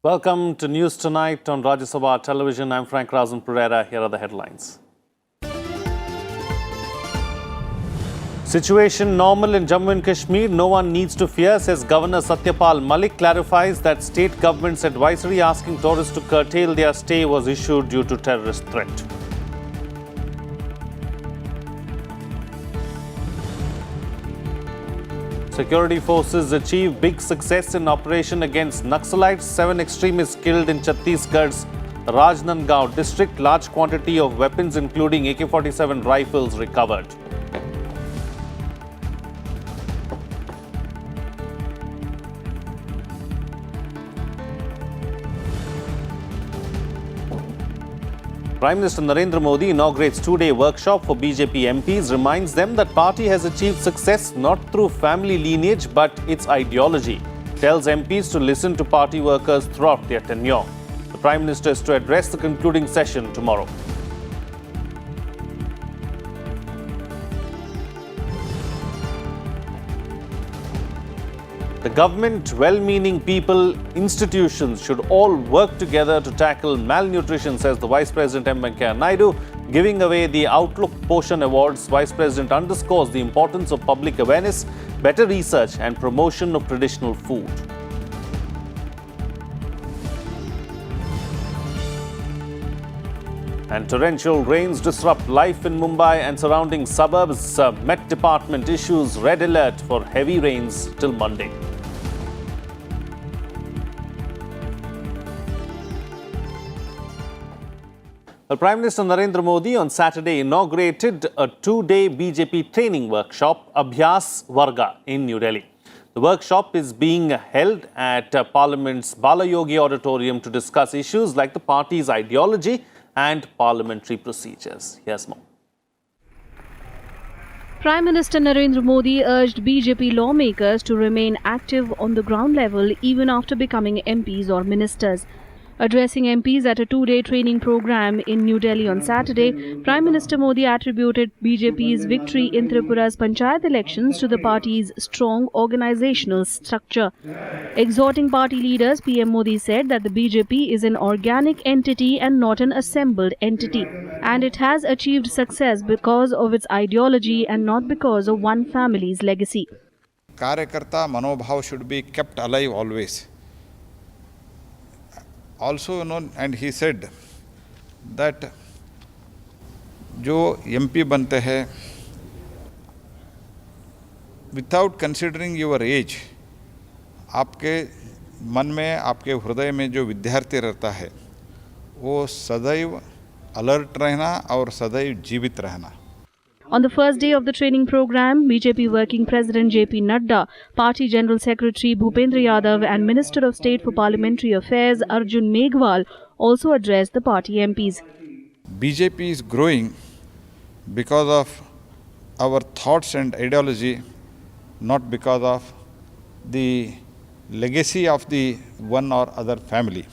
Welcome to News Tonight on Rajya Sabha television. I'm Frank Razan Pereira. Here are the headlines. Situation normal in Jammu and Kashmir. No one needs to fear, says Governor Satyapal Malik. Clarifies that state government's advisory asking tourists to curtail their stay was issued due to terrorist threat. Security forces achieve big success in operation against Naxalites. 7 extremists killed in Chhattisgarh's Rajnandgaon district. Large quantity of weapons including AK-47 rifles recovered. Prime Minister Narendra Modi inaugurates 2-day workshop for BJP MPs, reminds them that party has achieved success not through family lineage but its ideology. Tells MPs to listen to party workers throughout their tenure. The Prime Minister is to address the concluding session tomorrow. The government, well-meaning people, institutions should all work together to tackle malnutrition, says the Vice President M. Venkaiah Naidu. Giving away the Outlook Poshan Awards, Vice President underscores the importance of public awareness, better research and promotion of traditional food. And torrential rains disrupt life in Mumbai and surrounding suburbs. Met Department issues red alert for heavy rains till Monday. Well, Prime Minister Narendra Modi on Saturday inaugurated a 2-day BJP training workshop, Abhyas Varga, in New Delhi. The workshop is being held at Parliament's Balayogi Auditorium to discuss issues like the party's ideology and parliamentary procedures. Here's more. Prime Minister Narendra Modi urged BJP lawmakers to remain active on the ground level even after becoming MPs or ministers. Addressing MPs at a 2-day training program in New Delhi on Saturday, Prime Minister Modi attributed BJP's victory in Tripura's Panchayat elections to the party's strong organizational structure. Exhorting party leaders, PM Modi said that the BJP is an organic entity and not an assembled entity, and it has achieved success because of its ideology and not because of one family's legacy. Karyakarta manobhav should be kept alive always. Also, and he said that जो MP बनते हैं, without considering your age, आपके मन में, आपके हृदय में जो विद्यार्थी रहता है, वो सदैव अलर्ट रहना और सदैव जीवित रहना. On the first day of the training program, BJP Working President JP Nadda, Party General Secretary Bhupendra Yadav and Minister of State for Parliamentary Affairs Arjun Meghwal also addressed the party MPs. BJP is growing because of our thoughts and ideology, not because of the legacy of the one or other family.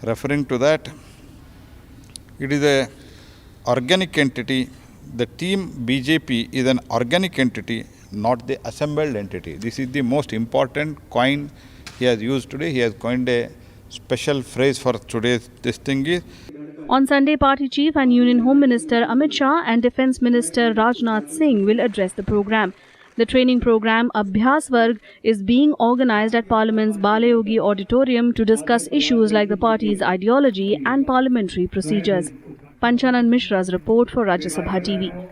Referring to that, it is an organic entity. The team BJP is an organic entity, not the assembled entity. This is the most important coin he has used today. He has coined a special phrase for today's this thing is. On Sunday, Party Chief and Union Home Minister Amit Shah and Defence Minister Rajnath Singh will address the program. The training program Abhyas Varg is being organised at Parliament's Balayogi Auditorium to discuss issues like the party's ideology and parliamentary procedures. Panchanan Mishra's report for Rajya Sabha TV.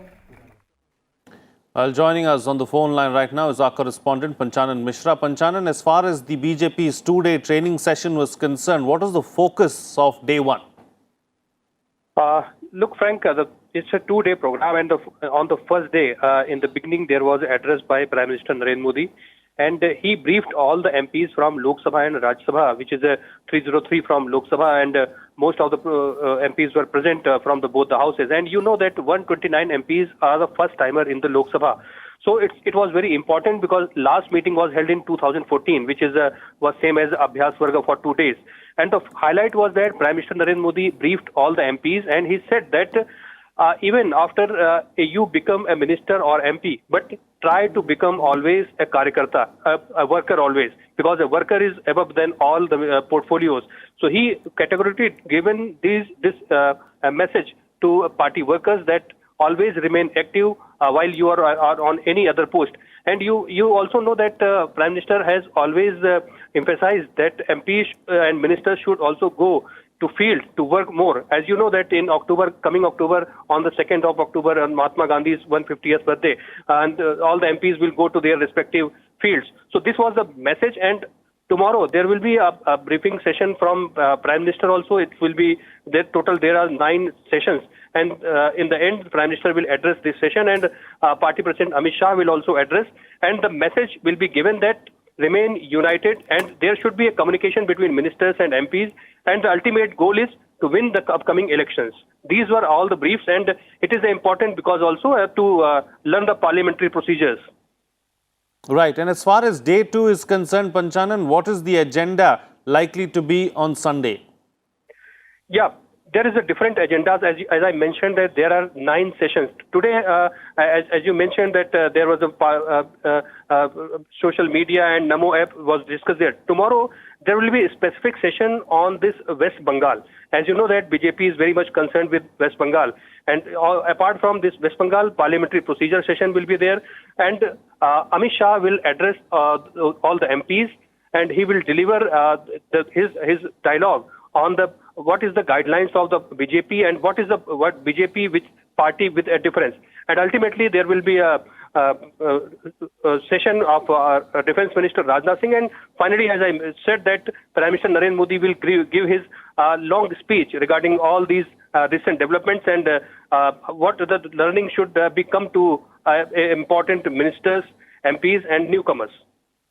Well, joining us on the phone line right now is our correspondent Panchanan Mishra. Panchanan, as far as the BJP's 2-day training session was concerned, what was the focus of day one? Look, Frank, it's a 2-day program, and on the first day, in the beginning, there was an address by Prime Minister Narendra Modi, and he briefed all the MPs from Lok Sabha and Rajya Sabha, which is a 303 from Lok Sabha, and most of the MPs were present from both the houses. And you know that 129 MPs are the first timer in the Lok Sabha. So it was very important because last meeting was held in 2014, which was same as Abhyas Varga for 2 days. And the highlight was that Prime Minister Narendra Modi briefed all the MPs, and he said that even after you become a minister or MP, but try to become always a karyakarta, a worker always, because a worker is above than all the portfolios. So he categorically given this a message to party workers that always remain active while you are on any other post. And you also know that Prime Minister has always emphasized that MPs and ministers should also go to field to work more. As you know that in coming October, on the 2nd of October, on Mahatma Gandhi's 150th birthday, and all the MPs will go to their respective fields. So this was the message, and tomorrow there will be a briefing session from Prime Minister also. It will be there are 9 sessions, and in the end Prime Minister will address this session, and Party President Amit Shah will also address, and the message will be given that remain united, and there should be a communication between ministers and MPs, and the ultimate goal is to win the upcoming elections. These were all the briefs, and it is important because also to learn the parliamentary procedures. Right. And as far as day 2 is concerned, Panchanan, what is the agenda likely to be on Sunday? Yeah, there is a different agendas. As I mentioned, that there are 9 sessions. Today, as you mentioned, that there was a social media and Namo app was discussed there. Tomorrow, there will be a specific session on this West Bengal. As you know that BJP is very much concerned with West Bengal. And apart from this West Bengal, parliamentary procedure session will be there. And Amit Shah will address all the MPs, and he will deliver his dialogue on what is the guidelines of the BJP and what BJP, which party with a difference. And ultimately there will be a session of Defence Minister Rajnath Singh, and finally, as I said, that Prime Minister Narendra Modi will give his long speech regarding all these recent developments and what the learning should become to important ministers, MPs and newcomers.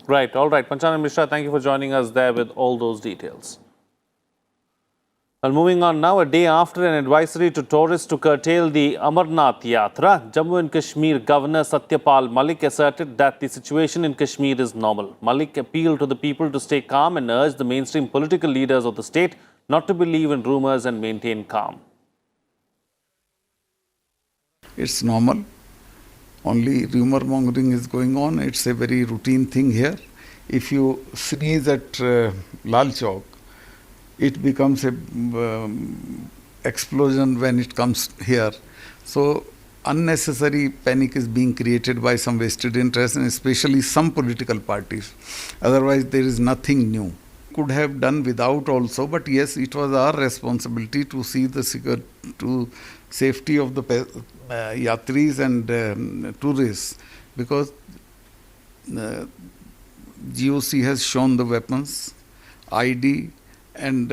Right. All right. Panchanan Mishra, thank you for joining us there with all those details. Well, moving on now, a day after an advisory to tourists to curtail the Amarnath Yatra, Jammu and Kashmir Governor Satyapal Malik asserted that the situation in Kashmir is normal. Malik appealed to the people to stay calm and urged the mainstream political leaders of the state not to believe in rumours and maintain calm. It's normal. Only rumor mongering is going on. It's a very routine thing here. If you sneeze at Lal Chowk, it becomes a explosion when it comes here. So unnecessary panic is being created by some vested interests, and especially some political parties. Otherwise, there is nothing new. Could have done without also, but yes, it was our responsibility to see the safety of the yatris and tourists, because GOC has shown the weapons, ID, and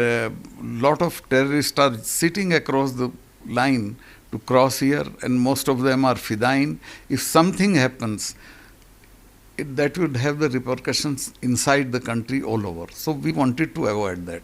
lot of terrorists are sitting across the line to cross here, and most of them are fidayeen. If something happens, that would have the repercussions inside the country all over. So we wanted to avoid that.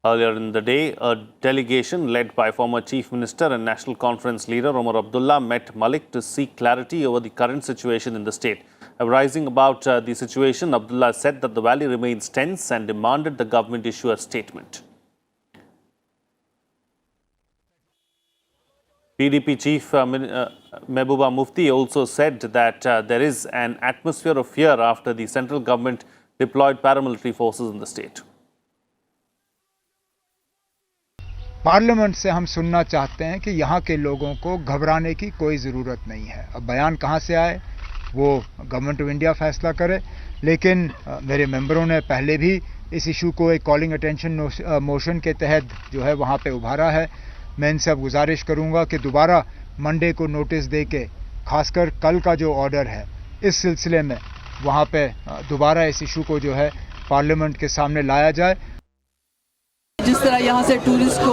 Earlier in the day, a delegation led by former Chief Minister and National Conference leader Omar Abdullah met Malik to seek clarity over the current situation in the state. Arising about the situation, Abdullah said that the valley remains tense and demanded the government issue a statement. PDP Chief Mehbooba Mufti also said that there is an atmosphere of fear after the central government deployed paramilitary forces in the state. Parliament से हम सुनना चाहते हैं कि यहाँ के लोगों को घबराने की कोई ज़रूरत नहीं है। अब बयान कहाँ से आए वो गवर्नमेंट ऑफ इंडिया फैसला करे, लेकिन मेरे मेंबरों ने पहले भी इस इशू को एक कॉलिंग अटेंशन मोशन के तहत जो है वहाँ पे उभारा है। मैं इनसे अब गुजारिश करूँगा कि दोबारा मंडे को नोटिस दे के, खासकर कल का जो ऑर्डर है इस सिलसिले में वहाँ पे दोबारा इस इशू को जो है पार्लियामेंट के सामने लाया जाए। जिस तरह यहाँ से टूरिस्ट को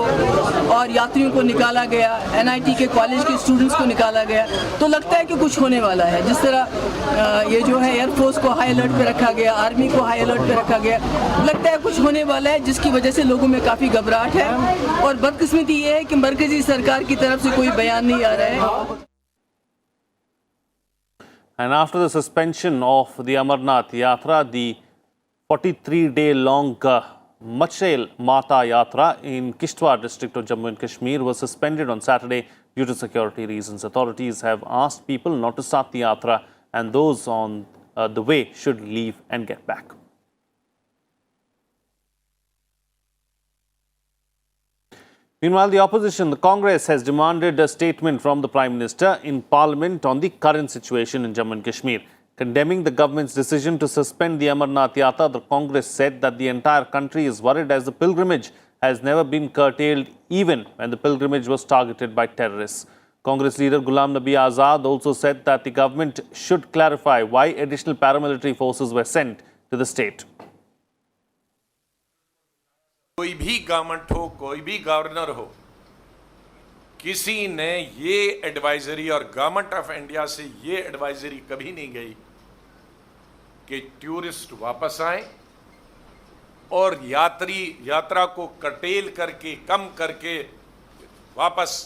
और यात्रियों को निकाला गया, NIT के कॉलेज के स्टूडेंट्स को निकाला गया, तो लगता है कि कुछ होने वाला है। जिस तरह ये जो है एयरफोर्स को हाई अलर्ट पे रखा गया, आर्मी को हाई अलर्ट पे रखा गया, लगता है कुछ होने वाला है, जिसकी वजह से लोगों में काफ़ी घबराहट है। और बदकिस्मती ये है कि मरकजी सरकार की तरफ से कोई बयान नहीं आ रहा है। And after the suspension of the Amarnath Yatra, the 43-day-long Machel Mata Yatra in Kishtwar district of Jammu and Kashmir was suspended on Saturday Due to security reasons, authorities have asked people not to start the yatra, and those on the way should leave and get back. Meanwhile, the opposition, the Congress, has demanded a statement from the Prime Minister in Parliament on the current situation in Jammu and Kashmir. Condemning the government's decision to suspend the Amarnath Yatra, the Congress said that the entire country is worried as the pilgrimage has never been curtailed, even when the pilgrimage was targeted by terrorists. Congress leader Ghulam Nabi Azad also said that the government should clarify why additional paramilitary forces were sent to the state. कोई भी government हो, कोई भी governor हो, किसी ने ये advisory और गवर्नमेंट ऑफ इंडिया से ये एडवाइजरी कभी नहीं गई कि टूरिस्ट वापस आए और यात्रा को कर्टेल करके, कम करके वापस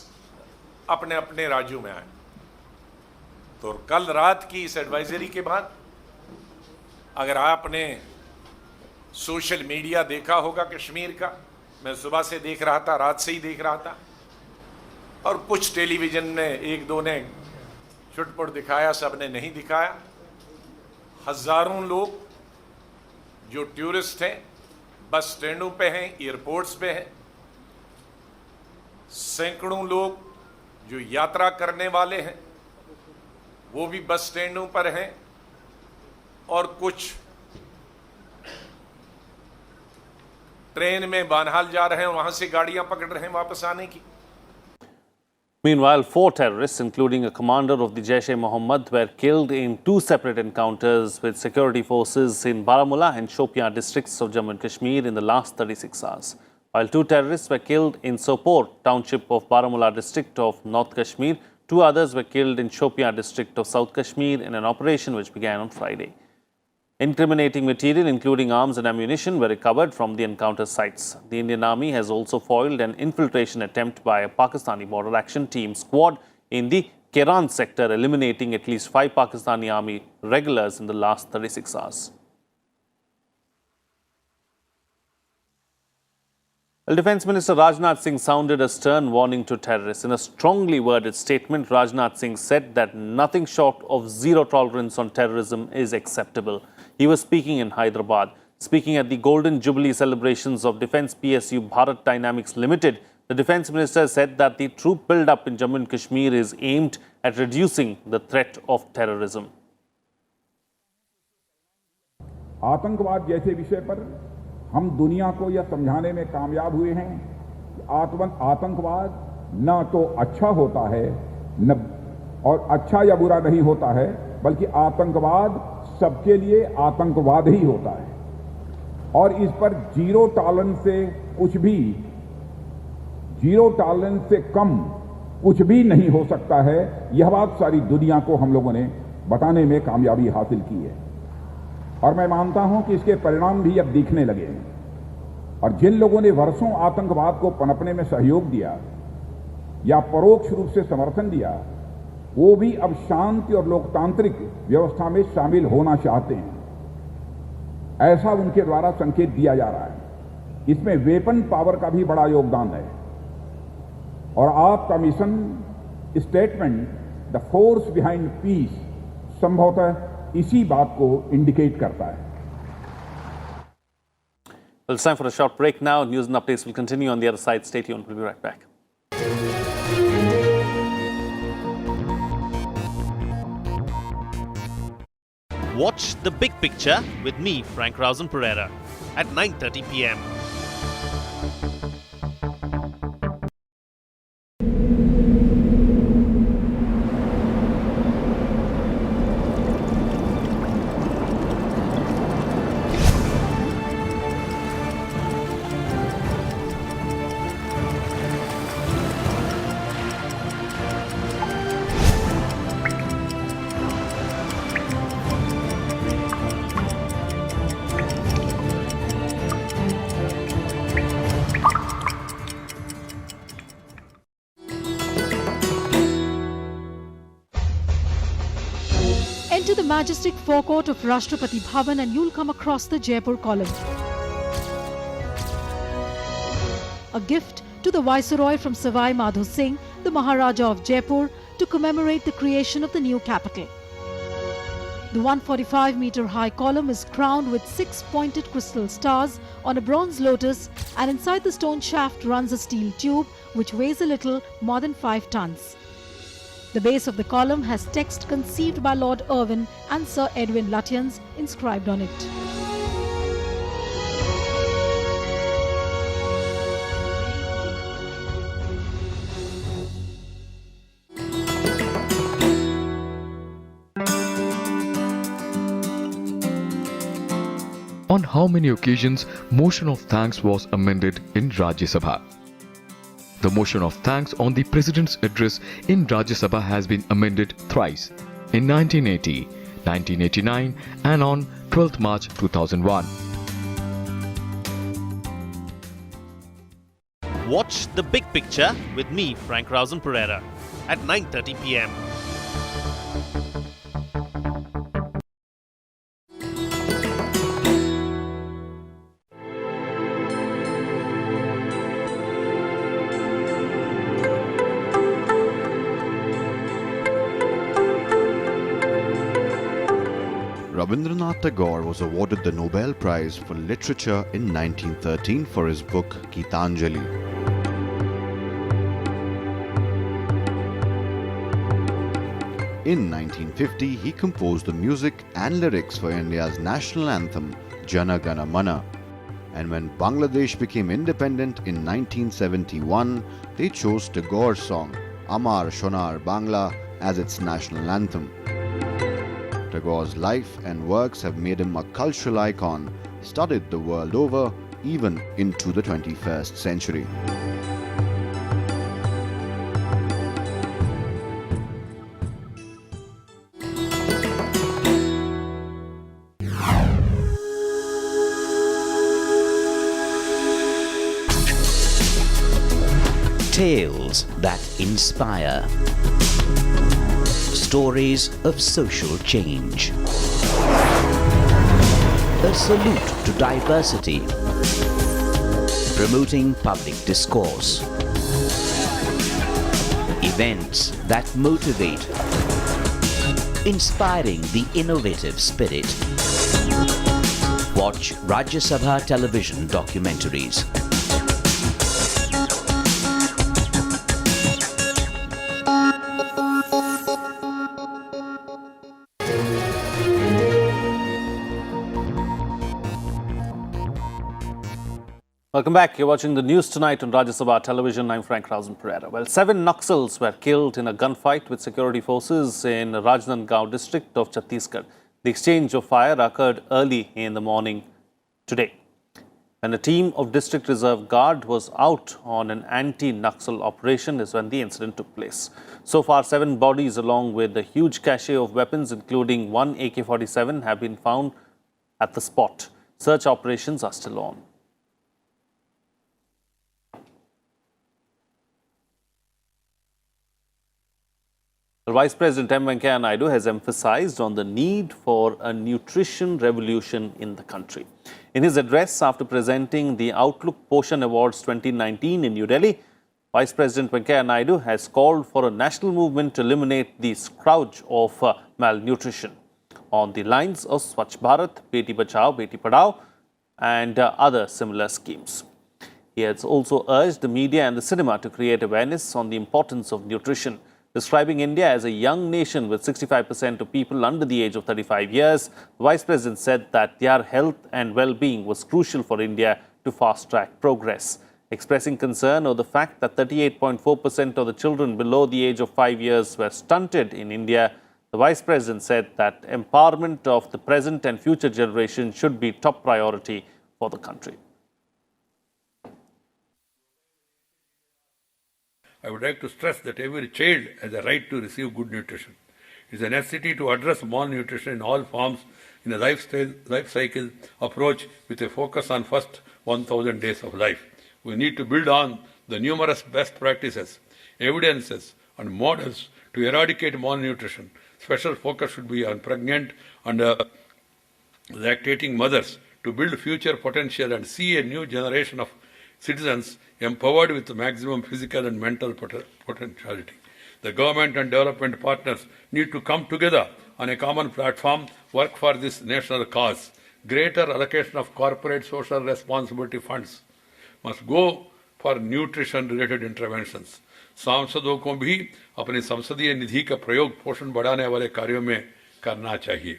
अपने अपने राज्यों में आए। तो कल रात की इस एडवाइजरी के बाद अगर आपने सोशल मीडिया देखा होगा कश्मीर का, मैं सुबह से देख रहा था, रात से ही देख रहा था, और कुछ टेलीविजन ने एक दो ने छुटपुट दिखाया, सब ने नहीं दिखाया। हजारों लोग जो टूरिस्ट हैं बस स्टैंडों पे हैं, एयरपोर्ट्स पे हैं। सैकड़ों लोग जो यात्रा करने वाले हैं वो भी बस स्टैंडों पर हैं, और कुछ ट्रेन में बानहाल जा रहे हैं, वहां से गाड़ियां पकड़ रहे हैं वापस आने की। Meanwhile, 4 terrorists, including a commander of the Jaish-e-Mohammed, were killed in 2 separate encounters with security forces in Baramulla and Shopian districts of Jammu and Kashmir in the last 36 hours. While 2 terrorists were killed in Sopore township of Baramulla district of North Kashmir, 2 others were killed in Shopian district of South Kashmir in an operation which began on Friday. Incriminating material, including arms and ammunition, were recovered from the encounter sites. The Indian Army has also foiled an infiltration attempt by a Pakistani Border Action Team squad in the Keran sector, eliminating at least 5 Pakistani Army regulars in the last 36 hours. Well, Defence Minister Rajnath Singh sounded a stern warning to terrorists. In a strongly worded statement, Rajnath Singh said that nothing short of zero tolerance on terrorism is acceptable. He was speaking in Hyderabad. Speaking at the Golden Jubilee celebrations of Defence PSU Bharat Dynamics Limited, the Defence Minister said that the troop build-up in Jammu and Kashmir is aimed at reducing the threat of terrorism. आतंकवाद जैसे विषय पर हम दुनिया को यह समझाने में कामयाब हुए हैं कि आतंकवाद न तो अच्छा होता है न और अच्छा या बुरा नहीं होता है, बल्कि आतंकवाद सबके लिए आतंकवाद ही होता है। और इस पर जीरो टॉलरेंस से कुछ भी, जीरो टॉलरेंस से कम कुछ भी नहीं हो सकता है। यह बात सारी दुनिया को हम लोगों ने बताने में कामयाबी हासिल की है, और मैं मानता हूं कि इसके परिणाम भी अब दिखने लगे हैं। और जिन लोगों ने वर्षों आतंकवाद को पनपने में सहयोग दिया या परोक्ष रूप से समर्थन दिया, वो भी अब शांति और लोकतांत्रिक व्यवस्था में शामिल होना चाहते हैं। ऐसा उनके द्वारा संकेत दिया जा रहा है। इसमें वेपन पावर का भी बड़ा योगदान है, और आपका mission statement the force behind peace संभवतः इसी बात को इंडिकेट करता है। Well, it's time for a short break now. News and updates will continue on the other side. Stay tuned. We'll be right back. Watch The Big Picture with me, Frank Rausen Pereira, at 9:30 p.m. Enter the majestic forecourt of Rashtrapati Bhavan and you'll come across the Jaipur column. A gift to the Viceroy from Savai Madho Singh the Maharaja of Jaipur, to commemorate the creation of the new capital. The 145-meter-high column is crowned with 6 pointed crystal stars on a bronze lotus, and inside the stone shaft runs a steel tube which weighs a little more than 5 tons. The base of the column has text conceived by Lord Irwin and Sir Edwin Lutyens inscribed on it. On how many occasions motion of thanks was amended in Rajya Sabha? The motion of thanks on the President's address in Rajya Sabha has been amended thrice, in 1980, 1989 and on 12th March 2001. Watch The Big Picture with me, Frank Rausen Pereira, at 9:30 p.m. Rabindranath Tagore was awarded the Nobel Prize for Literature in 1913 for his book Gitanjali. In 1950, he composed the music and lyrics for India's national anthem Jana Gana Mana. And when Bangladesh became independent in 1971, they chose Tagore's song Amar Shonar Bangla as its national anthem. Tagore's life and works have made him a cultural icon, studied the world over, even into the 21st century. Tales that inspire. Stories of social change. A salute to diversity. Promoting public discourse. Events that motivate. Inspiring the innovative spirit. Watch Rajya Sabha television documentaries. Welcome back. You're watching the news tonight on Rajya Sabha television. I'm Frank Rausen Pereira. Well, 7 Naxals were killed in a gunfight with security forces in Rajnandgaon district of Chhattisgarh. The exchange of fire occurred early in the morning today. When a team of District Reserve Guard was out on an anti-Naxal operation is when the incident took place. So far, 7 bodies along with a huge cache of weapons, including 1 AK-47, have been found at the spot. Search operations are still on. Vice President M. Venkaiah Naidu has emphasized on the need for a nutrition revolution in the country. In his address after presenting the Outlook Poshan Awards 2019 in New Delhi, Vice President Venkaiah Naidu has called for a national movement to eliminate the scourge of malnutrition on the lines of Swachh Bharat, Beti Bachao, Beti Padhao and other similar schemes. He has also urged the media and the cinema to create awareness on the importance of nutrition. Describing India as a young nation with 65% of people under the age of 35 years, the Vice President said that their health and well-being was crucial for India to fast-track progress. Expressing concern over the fact that 38.4% of the children below the age of 5 years were stunted in India, the Vice President said that empowerment of the present and future generation should be top priority for the country. I would like to stress that every child has a right to receive good nutrition. It is a necessity to address malnutrition in all forms in a life cycle approach with a focus on first 1,000 days of life. We need to build on the numerous best practices, evidences and models to eradicate malnutrition. Special focus should be on pregnant and lactating mothers to build future potential and see a new generation of citizens empowered with maximum physical and mental potentiality. The government and development partners need to come together on a common platform, work for this national cause. Greater allocation of corporate social responsibility funds must go for nutrition-related interventions. सांसदों को भी अपनी संसदीय निधि का प्रयोग पोषण बढ़ाने वाले कार्यों में करना चाहिए.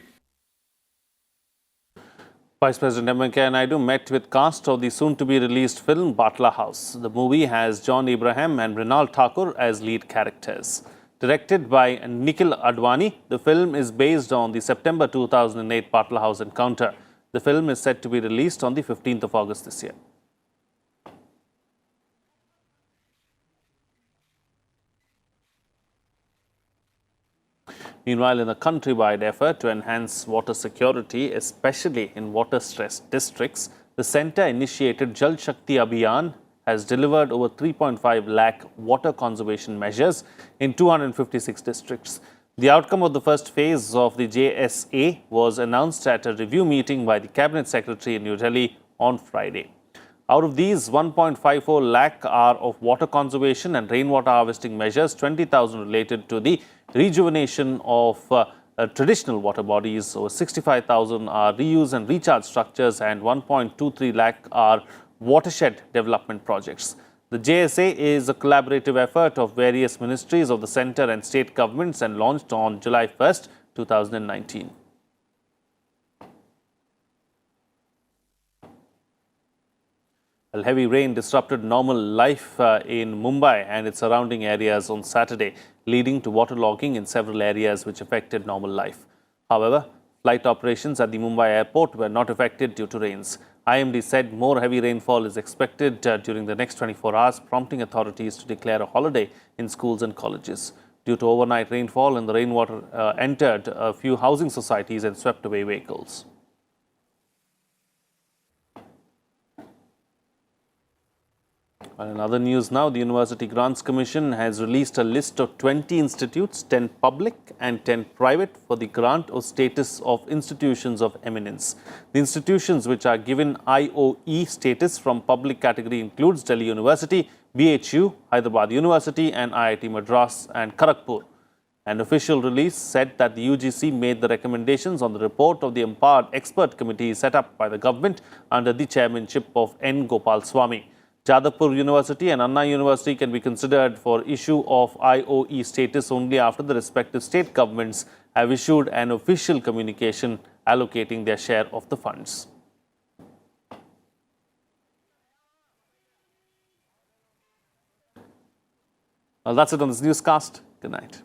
Vice President M. Venkaiah Naidu met with cast of the soon-to-be-released film Batla House. The movie has John Abraham and Mrinal Thakur as lead characters. Directed by Nikhil Advani, the film is based on the September 2008 Batla House encounter. The film is set to be released on the 15th of August this year. Meanwhile, in a countrywide effort to enhance water security, especially in water-stressed districts, the centre-initiated Jal Shakti Abhiyan has delivered over 3.5 lakh water conservation measures in 256 districts. The outcome of the first phase of the JSA was announced at a review meeting by the Cabinet Secretary in New Delhi on Friday. Out of these, 1.54 lakh are of water conservation and rainwater harvesting measures, 20,000 related to the rejuvenation of traditional water bodies, over 65,000 are reuse and recharge structures, and 1.23 lakh are watershed development projects. The JSA is a collaborative effort of various ministries of the centre and state governments and launched on July 1st, 2019. Well, heavy rain disrupted normal life in Mumbai and its surrounding areas on Saturday, leading to waterlogging in several areas which affected normal life. However, flight operations at the Mumbai airport were not affected due to rains. IMD said more heavy rainfall is expected during the next 24 hours, prompting authorities to declare a holiday in schools and colleges. Due to overnight rainfall and the rainwater entered a few housing societies and swept away vehicles. Well, in other news now, the University Grants Commission has released a list of 20 institutes, 10 public and 10 private, for the grant or status of institutions of eminence. The institutions which are given IOE status from public category includes Delhi University, BHU, Hyderabad University and IIT Madras and Kharagpur. An official release said that the UGC made the recommendations on the report of the empowered expert committee set up by the government under the chairmanship of N. Gopal Swamy. Jadavpur University and Anna University can be considered for issue of IOE status only after the respective state governments have issued an official communication allocating their share of the funds. Well, that's it on this newscast. Good night.